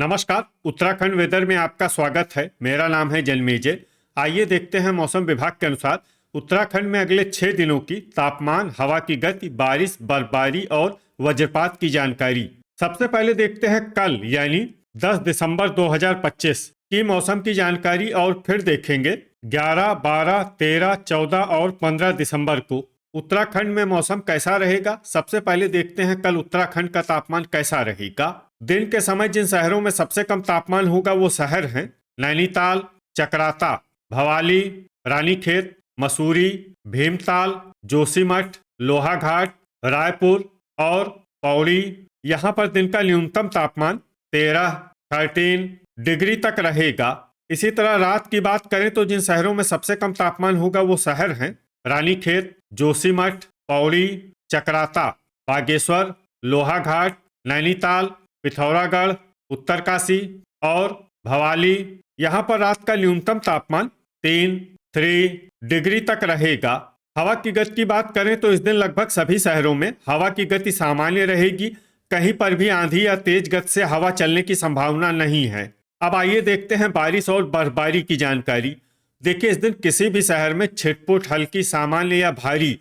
नमस्कार। उत्तराखंड वेदर में आपका स्वागत है। मेरा नाम है जन्मेजय। आइए देखते हैं मौसम विभाग के अनुसार उत्तराखंड में अगले 6 दिनों की तापमान, हवा की गति, बारिश, बर्फबारी और वज्रपात की जानकारी। सबसे पहले देखते हैं कल यानी 10 दिसंबर 2025 की मौसम की जानकारी और फिर देखेंगे 11, 12, 13, 14 और 15 दिसंबर को उत्तराखंड में मौसम कैसा रहेगा। सबसे पहले देखते हैं कल उत्तराखंड का तापमान कैसा रहेगा। दिन के समय जिन शहरों में सबसे कम तापमान होगा वो शहर हैं नैनीताल, चकराता, भवाली, रानीखेत, मसूरी, भीमताल, जोशीमठ, लोहाघाट, रायपुर और पौड़ी। यहाँ पर दिन का न्यूनतम तापमान 13 डिग्री तक रहेगा। इसी तरह रात की बात करें तो जिन शहरों में सबसे कम तापमान होगा वो शहर हैं रानीखेत, जोशीमठ, पौड़ी, चकराता, बागेश्वर, लोहाघाट, नैनीताल, पिथौरागढ़, उत्तरकाशी और भवाली। यहाँ पर रात का न्यूनतम तापमान 3 डिग्री तक रहेगा। हवा की गति की बात करें तो इस दिन लगभग सभी शहरों में हवा की गति सामान्य रहेगी। कहीं पर भी आंधी या तेज गति से हवा चलने की संभावना नहीं है। अब आइए देखते हैं बारिश और बर्फबारी की जानकारी। देखिए, इस दिन किसी भी शहर में छिटपुट, हल्की, सामान्य या भारी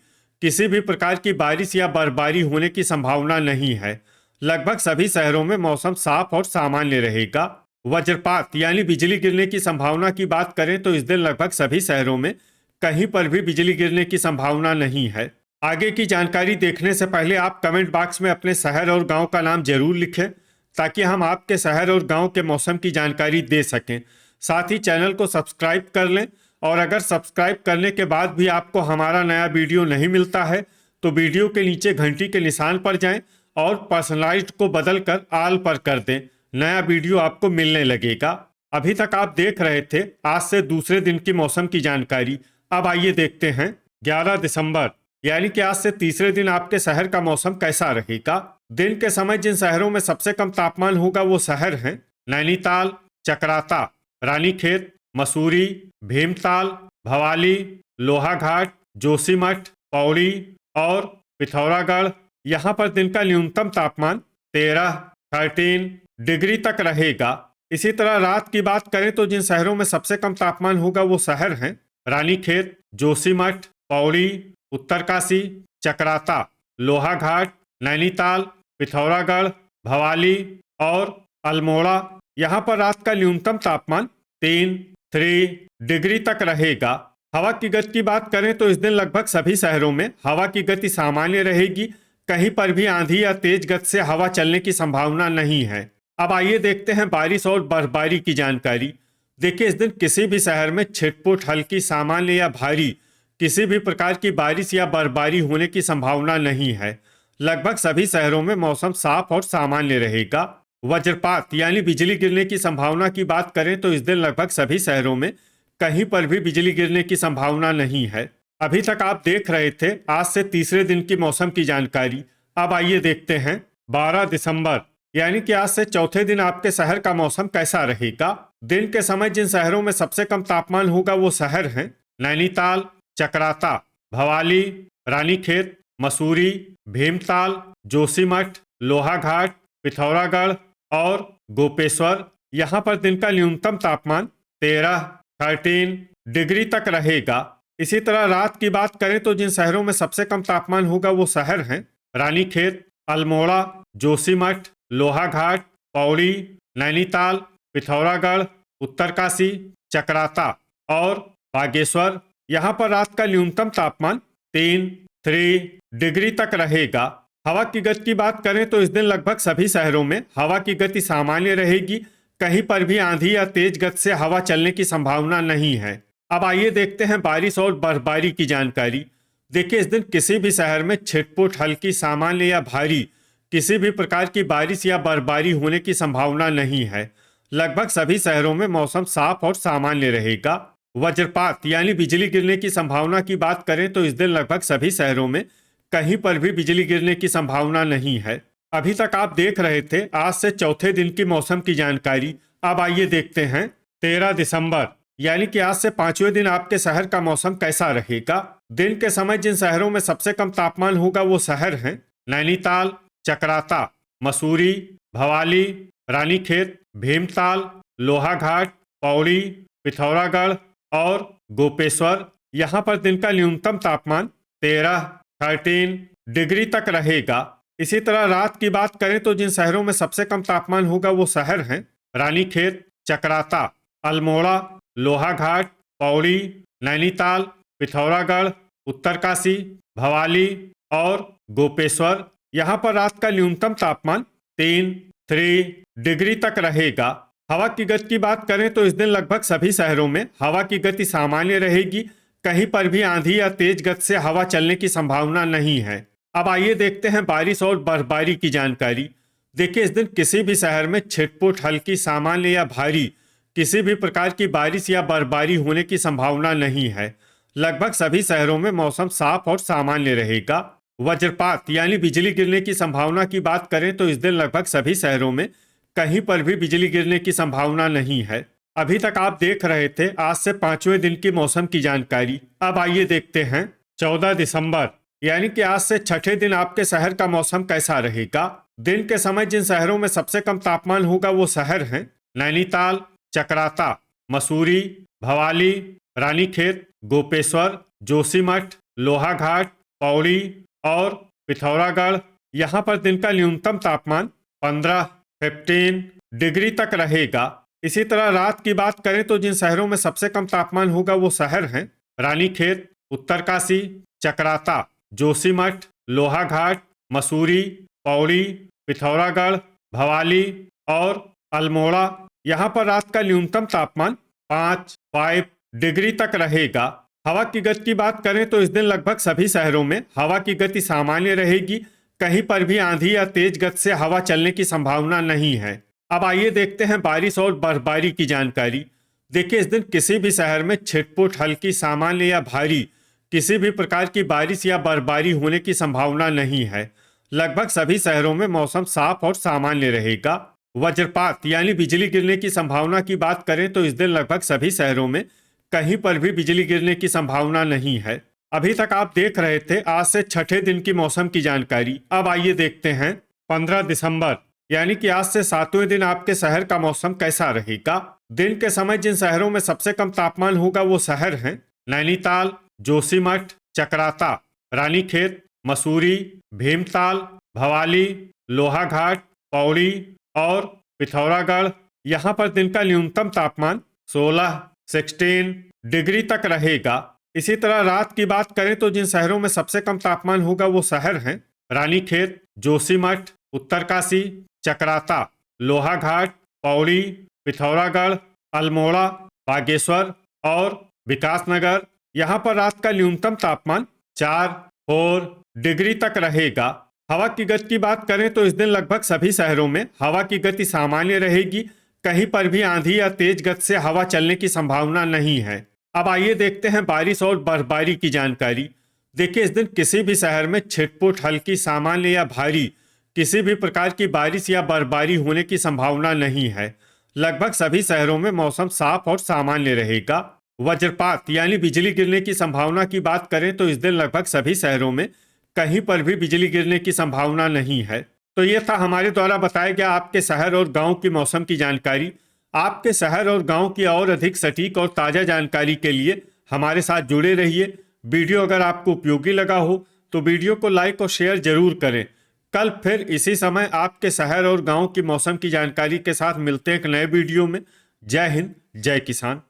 किसी भी प्रकार की बारिश या बर्फबारी होने की संभावना नहीं है। लगभग सभी शहरों में मौसम साफ और सामान्य रहेगा। वज्रपात यानी बिजली गिरने की संभावना की बात करें तो इस दिन लगभग सभी शहरों में कहीं पर भी बिजली गिरने की संभावना नहीं है। आगे की जानकारी देखने से पहले आप कमेंट बॉक्स में अपने शहर और गांव का नाम जरूर लिखें ताकि हम आपके शहर और गांव के मौसम की जानकारी दे सकें। साथ ही चैनल को सब्सक्राइब कर लें और अगर सब्सक्राइब करने के बाद भी आपको हमारा नया वीडियो नहीं मिलता है तो वीडियो के नीचे घंटी के निशान पर जाएं और पर्सनलाइज्ड को बदलकर ऑल पर कर दें। नया वीडियो आपको मिलने लगेगा। अभी तक आप देख रहे थे आज से दूसरे दिन की मौसम की जानकारी। अब आइए देखते हैं 11 दिसंबर यानी कि आज से तीसरे दिन आपके शहर का मौसम कैसा रहेगा। दिन के समय जिन शहरों में सबसे कम तापमान होगा वो शहर हैं नैनीताल, चकराता, रानीखेत, मसूरी, भीमताल, भवाली, लोहाघाट, जोशीमठ, पौड़ी और पिथौरागढ़। यहाँ पर दिन का न्यूनतम तापमान 13 डिग्री तक रहेगा। इसी तरह रात की बात करें तो जिन शहरों में सबसे कम तापमान होगा वो शहर हैं रानीखेत, जोशीमठ, पौड़ी, उत्तरकाशी, चकराता, लोहाघाट, नैनीताल, पिथौरागढ़, भवाली और अल्मोड़ा। यहाँ पर रात का न्यूनतम तापमान 3 डिग्री तक रहेगा। हवा की गति की बात करें तो इस दिन लगभग सभी शहरों में हवा की गति सामान्य रहेगी। कहीं पर भी आंधी या तेज गति से हवा चलने की संभावना नहीं है। अब आइए देखते हैं बारिश और बर्फबारी की जानकारी। देखिए, इस दिन किसी भी शहर में छिटपुट, हल्की, सामान्य या भारी किसी भी प्रकार की बारिश या बर्फबारी होने की संभावना नहीं है। लगभग सभी शहरों में मौसम साफ और सामान्य रहेगा। वज्रपात यानी बिजली गिरने की संभावना की बात करें तो इस दिन लगभग सभी शहरों में कहीं पर भी बिजली गिरने की संभावना नहीं है। अभी तक आप देख रहे थे आज से तीसरे दिन की मौसम की जानकारी। अब आइए देखते हैं 12 दिसंबर यानी कि आज से चौथे दिन आपके शहर का मौसम कैसा रहेगा। दिन के समय जिन शहरों में सबसे कम तापमान होगा वो शहर हैं नैनीताल, चकराता, भवाली, रानीखेत, मसूरी, भीमताल, जोशीमठ, लोहाघाट, पिथौरागढ़ और गोपेश्वर। यहाँ पर दिन का न्यूनतम तापमान 13 डिग्री तक रहेगा। इसी तरह रात की बात करें तो जिन शहरों में सबसे कम तापमान होगा वो शहर हैं रानीखेत, अल्मोड़ा, जोशीमठ, लोहाघाट, पौड़ी, नैनीताल, पिथौरागढ़, उत्तरकाशी, चकराता और बागेश्वर। यहाँ पर रात का न्यूनतम तापमान 3 डिग्री तक रहेगा। हवा की गति की बात करें तो इस दिन लगभग सभी शहरों में हवा की गति सामान्य रहेगी। कहीं पर भी आंधी या तेज गति से हवा चलने की संभावना नहीं है। अब आइए देखते हैं बारिश और बर्फबारी की जानकारी। देखिए, इस दिन किसी भी शहर में छिटपुट, हल्की, सामान्य या भारी किसी भी प्रकार की बारिश या बर्फबारी होने की संभावना नहीं है। लगभग सभी शहरों में मौसम साफ और सामान्य रहेगा। वज्रपात यानी बिजली गिरने की संभावना की बात करें तो इस दिन लगभग सभी शहरों में कहीं पर भी बिजली गिरने की संभावना नहीं है। अभी तक आप देख रहे थे आज से चौथे दिन की मौसम की जानकारी। अब आइए देखते हैं 13 दिसंबर यानी कि आज से पांचवें दिन आपके शहर का मौसम कैसा रहेगा। दिन के समय जिन शहरों में सबसे कम तापमान होगा वो शहर हैं नैनीताल, चकराता, मसूरी, भवाली, रानीखेत, भीमताल, लोहाघाट, पौड़ी, पिथौरागढ़ और गोपेश्वर। यहाँ पर दिन का न्यूनतम तापमान 13 डिग्री तक रहेगा। इसी तरह रात की बात करें तो जिन शहरों में सबसे कम तापमान होगा वो शहर हैं रानीखेत, चकराता, अल्मोड़ा, लोहाघाट, पौड़ी, नैनीताल, पिथौरागढ़, उत्तरकाशी, भवाली और गोपेश्वर। यहाँ पर रात का न्यूनतम तापमान 3 डिग्री तक रहेगा। हवा की गति की बात करें तो इस दिन लगभग सभी शहरों में हवा की गति सामान्य रहेगी। कहीं पर भी आंधी या तेज गति से हवा चलने की संभावना नहीं है। अब आइए देखते हैं बारिश और बर्फबारी की जानकारी। देखिए, इस दिन किसी भी शहर में छिटपुट, हल्की, सामान्य या भारी किसी भी प्रकार की बारिश या बर्फबारी होने की संभावना नहीं है। लगभग सभी शहरों में मौसम साफ और सामान्य रहेगा। वज्रपात यानी बिजली गिरने की संभावना की बात करें तो इस दिन लगभग सभी शहरों में कहीं पर भी बिजली गिरने की संभावना नहीं है। अभी तक आप देख रहे थे आज से 5वें दिन की मौसम की जानकारी। अब आइए देखते हैं 14 दिसंबर यानी कि आज से छठे दिन आपके शहर का मौसम कैसा रहेगा। दिन के समय जिन शहरों में सबसे कम तापमान होगा वो शहर हैं नैनीताल, चकराता, मसूरी, भवाली, रानीखेत, गोपेश्वर, जोशीमठ, लोहाघाट, पौड़ी और पिथौरागढ़। यहाँ पर दिन का न्यूनतम तापमान 15 डिग्री तक रहेगा। इसी तरह रात की बात करें तो जिन शहरों में सबसे कम तापमान होगा वो शहर हैं रानीखेत, उत्तरकाशी, चकराता, जोशीमठ, लोहाघाट, मसूरी, पौड़ी, पिथौरागढ़, भवाली और अल्मोड़ा। यहाँ पर रात का न्यूनतम तापमान 5 डिग्री तक रहेगा। हवा की गति की बात करें तो इस दिन लगभग सभी शहरों में हवा की गति सामान्य रहेगी। कहीं पर भी आंधी या तेज गति से हवा चलने की संभावना नहीं है। अब आइए देखते हैं बारिश और बर्फबारी की जानकारी। देखिए, इस दिन किसी भी शहर में छिटपुट, हल्की, सामान्य या भारी किसी भी प्रकार की बारिश या बर्फबारी होने की संभावना नहीं है। लगभग सभी शहरों में मौसम साफ और सामान्य रहेगा। वज्रपात यानी बिजली गिरने की संभावना की बात करें तो इस दिन लगभग सभी शहरों में कहीं पर भी बिजली गिरने की संभावना नहीं है। अभी तक आप देख रहे थे आज से छठे दिन की मौसम की जानकारी। अब आइए देखते हैं 15 दिसंबर यानी कि आज से 7वें दिन आपके शहर का मौसम कैसा रहेगा। दिन के समय जिन शहरों में सबसे कम तापमान होगा वो शहर हैं नैनीताल, जोशीमठ, चकराता, रानीखेत, मसूरी, भीमताल, भवाली, लोहाघाट, पौड़ी और पिथौरागढ़। यहाँ पर दिन का न्यूनतम तापमान 16 डिग्री तक रहेगा। इसी तरह रात की बात करें तो जिन शहरों में सबसे कम तापमान होगा वो शहर हैं रानीखेत, जोशीमठ, उत्तरकाशी, चकराता, लोहाघाट, पौड़ी, पिथौरागढ़, अल्मोड़ा, बागेश्वर और विकासनगर। यहाँ पर रात का न्यूनतम तापमान 4 डिग्री तक रहेगा। हवा की गति की बात करें तो इस दिन लगभग सभी शहरों में हवा की गति सामान्य रहेगी। कहीं पर भी आंधी या तेज गति से हवा चलने की संभावना नहीं है। अब आइए देखते हैं बारिश और बर्फबारी की जानकारी। देखिए, इस दिन किसी भी शहर में छिटपुट, हल्की, सामान्य या भारी किसी भी प्रकार की बारिश या बर्फबारी होने की संभावना नहीं है। लगभग सभी शहरों में मौसम साफ और सामान्य रहेगा। वज्रपात यानी बिजली गिरने की संभावना की बात करें तो इस दिन लगभग सभी शहरों में कहीं पर भी बिजली गिरने की संभावना नहीं है। तो ये था हमारे द्वारा बताया गया आपके शहर और गांव की मौसम की जानकारी। आपके शहर और गांव की और अधिक सटीक और ताज़ा जानकारी के लिए हमारे साथ जुड़े रहिए। वीडियो अगर आपको उपयोगी लगा हो तो वीडियो को लाइक और शेयर जरूर करें। कल फिर इसी समय आपके शहर और गांव की मौसम की जानकारी के साथ मिलते हैं एक नए वीडियो में। जय हिंद, जय किसान।